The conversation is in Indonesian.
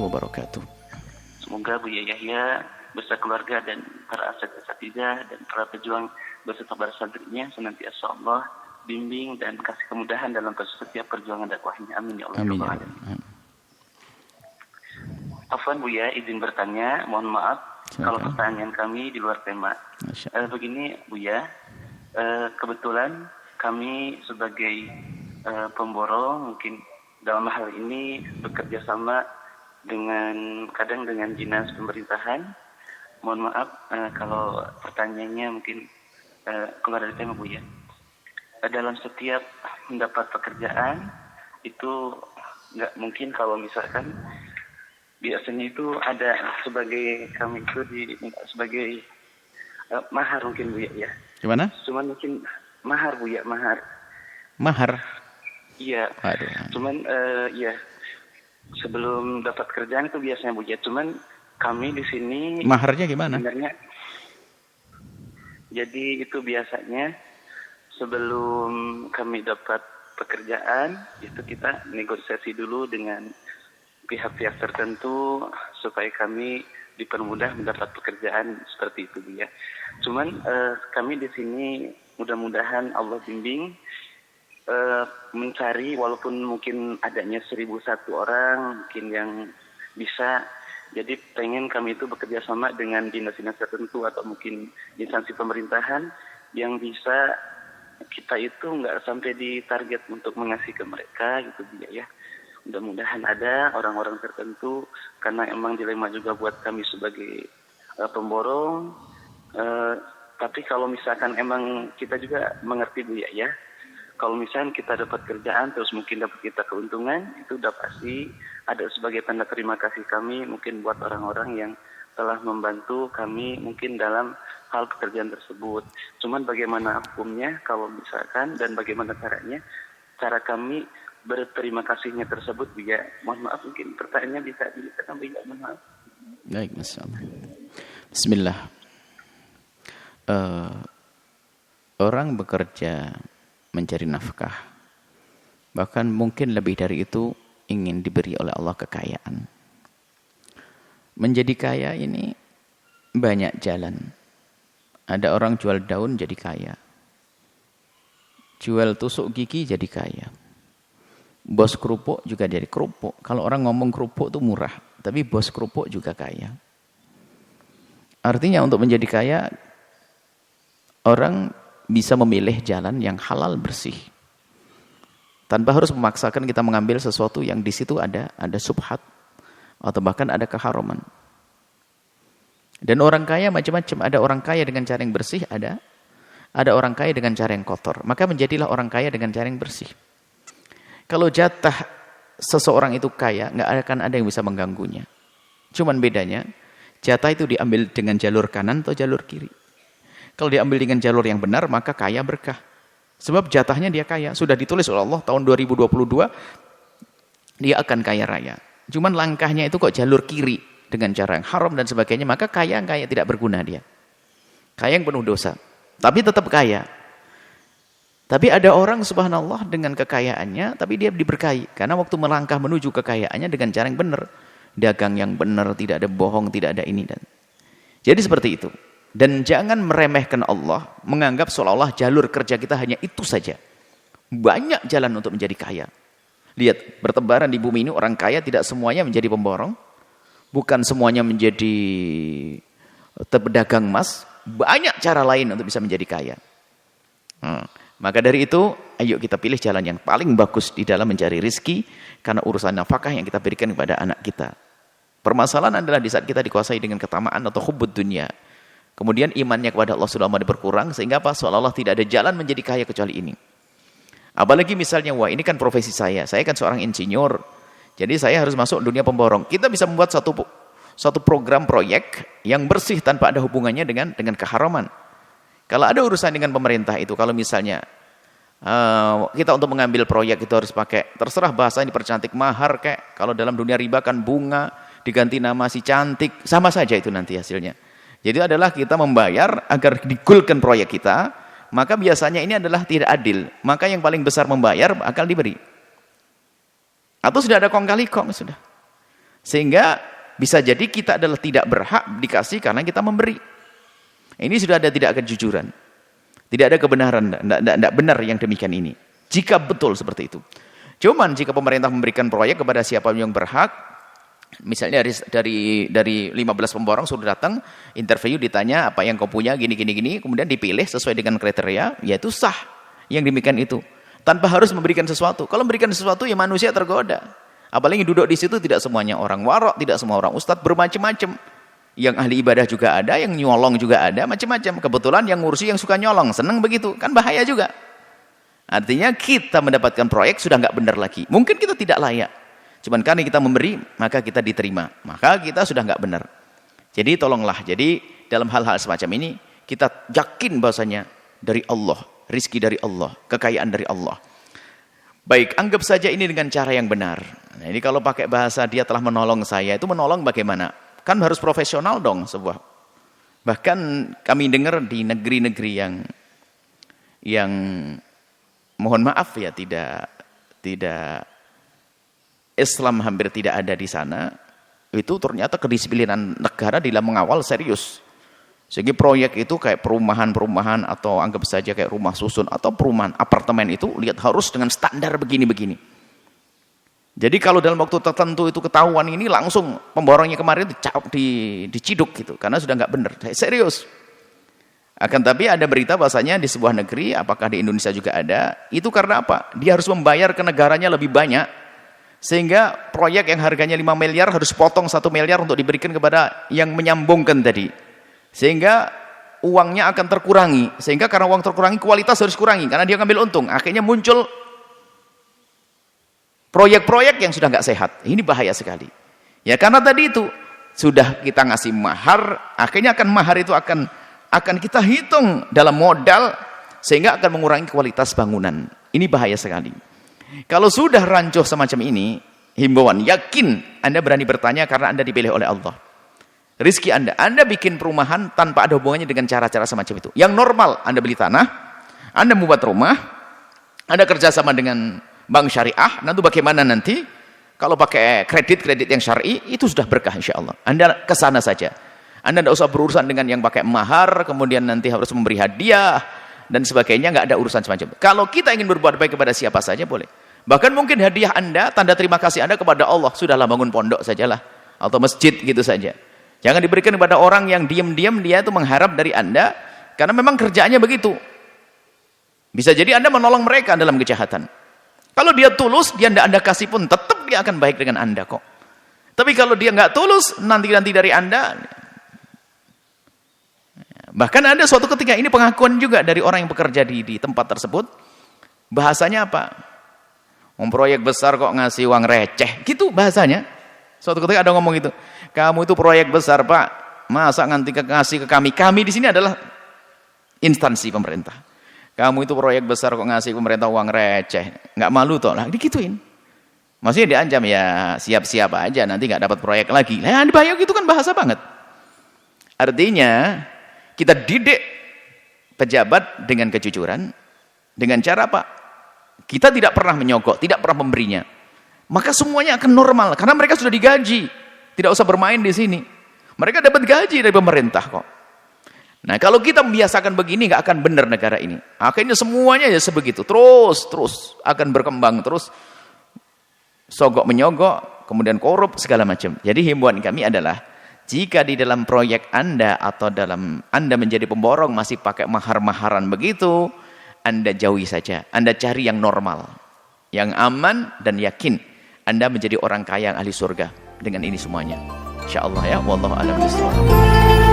wabarakatuh. Semoga Buya Yahya beserta keluarga dan para asatidzah dan para pejuang beserta para santrinya senantiasa Allah bimbing dan kasih kemudahan dalam setiap perjuangan dakwahnya. Amin ya Allah. Amin. Afwan Buya, izin bertanya, mohon maaf kalau pertanyaan kami di luar tema. Begini Buya, kebetulan kami sebagai pemborong mungkin dalam hal ini bekerja sama kadang dengan dinas pemerintahan. Mohon maaf kalau pertanyaannya mungkin keluar dari tema Buya. Dalam setiap mendapat pekerjaan itu nggak mungkin kalau misalkan biasanya itu ada sebagai kami itu diminta sebagai mahar mungkin Buya ya. Gimana? Cuman mungkin mahar Buya, mahar. Mahar? Iya. Aduh. Cuman ya sebelum dapat kerjaan itu biasanya Buya. Cuman kami di sini maharnya gimana? Sebenarnya jadi itu biasanya sebelum kami dapat pekerjaan itu kita negosiasi dulu dengan pihak-pihak tertentu supaya kami dipermudah mendapat pekerjaan seperti itu ya. Cuman kami di sini mudah-mudahan Allah bimbing mencari walaupun mungkin adanya 1.001 orang mungkin yang bisa. Jadi pengen kami itu bekerja sama dengan dinas-dinas tertentu atau mungkin instansi pemerintahan yang bisa kita itu nggak sampai di target untuk mengasih ke mereka gitu ya. Mudah-mudahan ada orang-orang tertentu karena emang dilema juga buat kami sebagai pemborong. Tapi kalau misalkan emang kita juga mengerti Bu ya. Kalau misalkan kita dapat kerjaan terus mungkin dapat kita keuntungan itu udah pasti ada sebagai tanda terima kasih kami mungkin buat orang-orang yang telah membantu kami mungkin dalam hal pekerjaan tersebut. Cuman bagaimana hukumnya kalau misalkan dan bagaimana caranya cara kami berterima kasihnya tersebut ya. Mohon maaf mungkin pertanyaannya bisa dikatakan tidak mohon maaf. Baik, masyaallah. Bismillah. Orang bekerja mencari nafkah, bahkan mungkin lebih dari itu ingin diberi oleh Allah kekayaan. Menjadi kaya ini banyak jalan. Ada orang jual daun jadi kaya, jual tusuk gigi jadi kaya, bos kerupuk juga jadi kerupuk. Kalau orang ngomong kerupuk itu murah, tapi bos kerupuk juga kaya. Artinya untuk menjadi kaya, orang bisa memilih jalan yang halal bersih. Tanpa harus memaksakan kita mengambil sesuatu yang di situ ada subhat atau bahkan ada keharaman. Dan orang kaya macam-macam. Ada orang kaya dengan cara yang bersih, ada orang kaya dengan cara yang kotor. Maka menjadilah orang kaya dengan cara yang bersih. Kalau jatah seseorang itu kaya, nggak akan ada yang bisa mengganggunya. Cuman bedanya, jatah itu diambil dengan jalur kanan atau jalur kiri. Kalau diambil dengan jalur yang benar, maka kaya berkah. Sebab jatahnya dia kaya. Sudah ditulis oleh Allah tahun 2022, dia akan kaya raya. Cuman langkahnya itu kok jalur kiri dengan cara yang haram dan sebagainya, maka kaya tidak berguna dia. Kaya yang penuh dosa. Tapi tetap kaya. Tapi ada orang subhanallah dengan kekayaannya, tapi dia diberkahi. Karena waktu melangkah menuju kekayaannya dengan cara yang benar. Dagang yang benar, tidak ada bohong, tidak ada ini. Jadi seperti itu. Dan jangan meremehkan Allah, menganggap seolah-olah jalur kerja kita hanya itu saja. Banyak jalan untuk menjadi kaya. Lihat, bertebaran di bumi ini orang kaya tidak semuanya menjadi pemborong. Bukan semuanya menjadi pedagang emas. Banyak cara lain untuk bisa menjadi kaya. Maka dari itu, ayo kita pilih jalan yang paling bagus di dalam mencari rizki. Karena urusan nafkah yang kita berikan kepada anak kita. Permasalahan adalah di saat kita dikuasai dengan ketamaan atau hubbud dunia. Kemudian imannya kepada Allah sudah mulai berkurang. Sehingga apa? Seolah-olah tidak ada jalan menjadi kaya kecuali ini. Apalagi misalnya, wah ini kan profesi saya kan seorang insinyur. Jadi saya harus masuk dunia pemborong. Kita bisa membuat satu program proyek yang bersih tanpa ada hubungannya dengan keharaman. Kalau ada urusan dengan pemerintah itu, kalau misalnya kita untuk mengambil proyek itu harus pakai, terserah bahasa ini dipercantik mahar kayak, kalau dalam dunia riba kan bunga, diganti nama si cantik, sama saja itu nanti hasilnya. Jadi adalah kita membayar agar digulkan proyek kita, maka biasanya ini adalah tidak adil. Maka yang paling besar membayar bakal diberi. Atau sudah ada kong kali kong sudah. Sehingga bisa jadi kita adalah tidak berhak dikasih karena kita memberi. Ini sudah ada tidak kejujuran. Tidak ada kebenaran, tidak benar yang demikian ini. Jika betul seperti itu. Cuman jika pemerintah memberikan proyek kepada siapa yang berhak, misalnya dari 15 pemborong sudah datang, interview, ditanya apa yang kau punya, gini, kemudian dipilih sesuai dengan kriteria, yaitu sah yang demikian itu. Tanpa harus memberikan sesuatu. Kalau memberikan sesuatu, ya manusia tergoda. Apalagi duduk di situ tidak semuanya orang warok, tidak semua orang ustadz, bermacam-macam. Yang ahli ibadah juga ada, yang nyolong juga ada, macam-macam. Kebetulan yang ngurusi yang suka nyolong, senang begitu, kan bahaya juga. Artinya kita mendapatkan proyek sudah nggak benar lagi. Mungkin kita tidak layak. Cuman karena kita memberi, maka kita diterima. Maka kita sudah nggak benar. Jadi tolonglah. Jadi dalam hal-hal semacam ini, kita yakin bahwasanya dari Allah, rizki dari Allah, kekayaan dari Allah. Baik, anggap saja ini dengan cara yang benar. Nah, ini kalau pakai bahasa dia telah menolong saya, itu menolong bagaimana? Kan harus profesional dong sebuah. Bahkan kami dengar di negeri-negeri yang mohon maaf ya tidak Islam hampir tidak ada di sana, itu ternyata kedisiplinan negara dalam mengawal serius. Sehingga proyek itu kayak perumahan-perumahan atau anggap saja kayak rumah susun atau perumahan apartemen itu lihat harus dengan standar begini-begini. Jadi kalau dalam waktu tertentu itu ketahuan ini langsung pemborongnya kemarin diciduk gitu karena sudah nggak benar. Serius. Akan tapi ada berita bahasanya di sebuah negeri, apakah di Indonesia juga ada, itu karena apa? Dia harus membayar ke negaranya lebih banyak sehingga proyek yang harganya 5 miliar harus potong 1 miliar untuk diberikan kepada yang menyambungkan tadi. Sehingga uangnya akan terkurangi. Sehingga karena uang terkurangi, kualitas harus kurangi. Karena dia ngambil untung. Akhirnya muncul proyek-proyek yang sudah nggak sehat. Ini bahaya sekali. Ya karena tadi itu, sudah kita ngasih mahar, akhirnya mahar itu akan kita hitung dalam modal, sehingga akan mengurangi kualitas bangunan. Ini bahaya sekali. Kalau sudah rancuh semacam ini, himbauan, yakin Anda berani bertanya karena Anda dipilih oleh Allah. Rizki Anda bikin perumahan tanpa ada hubungannya dengan cara-cara semacam itu. Yang normal, Anda beli tanah, Anda membuat rumah, Anda kerjasama dengan bank syariah, nanti bagaimana nanti? Kalau pakai kredit yang syar'i, itu sudah berkah insya Allah. Anda kesana saja. Anda tidak usah berurusan dengan yang pakai mahar, kemudian nanti harus memberi hadiah, dan sebagainya, nggak ada urusan semacam itu. Kalau kita ingin berbuat baik kepada siapa saja, boleh. Bahkan mungkin hadiah Anda, tanda terima kasih Anda kepada Allah, sudahlah bangun pondok sajalah, atau masjid gitu saja. Jangan diberikan kepada orang yang diam-diam dia itu mengharap dari Anda, karena memang kerjaannya begitu. Bisa jadi Anda menolong mereka dalam kejahatan. Kalau dia tulus, dia tidak Anda kasih pun, tetap dia akan baik dengan Anda kok. Tapi kalau dia nggak tulus, nanti dari Anda. Bahkan ada suatu ketika, ini pengakuan juga dari orang yang bekerja di tempat tersebut. Bahasanya apa? Proyek besar kok ngasih uang receh. Gitu bahasanya. Suatu ketika ada ngomong gitu. Kamu itu proyek besar Pak, masa nanti ngasih ke kami? Kami di sini adalah instansi pemerintah. Kamu itu proyek besar kok ngasih pemerintah uang receh, nggak malu toh? Lah digituin. Maksudnya diancam ya siap-siap aja nanti nggak dapat proyek lagi. Lah bahaya gitu kan bahasa banget. Artinya kita didik pejabat dengan kejujuran, dengan cara apa? Kita tidak pernah menyogok, tidak pernah memberinya. Maka semuanya akan normal karena mereka sudah digaji. Tidak usah bermain di sini. Mereka dapat gaji dari pemerintah kok. Nah, kalau kita membiasakan begini nggak akan benar negara ini. Akhirnya semuanya ya sebegitu. Terus akan berkembang terus. Sogok menyogok, kemudian korup segala macam. Jadi himbauan kami adalah jika di dalam proyek Anda atau dalam Anda menjadi pemborong masih pakai mahar-maharan begitu, Anda jauhi saja. Anda cari yang normal, yang aman dan yakin Anda menjadi orang kaya yang ahli surga dengan ini semuanya. Insyaallah ya, wallahu a'lam bishawab.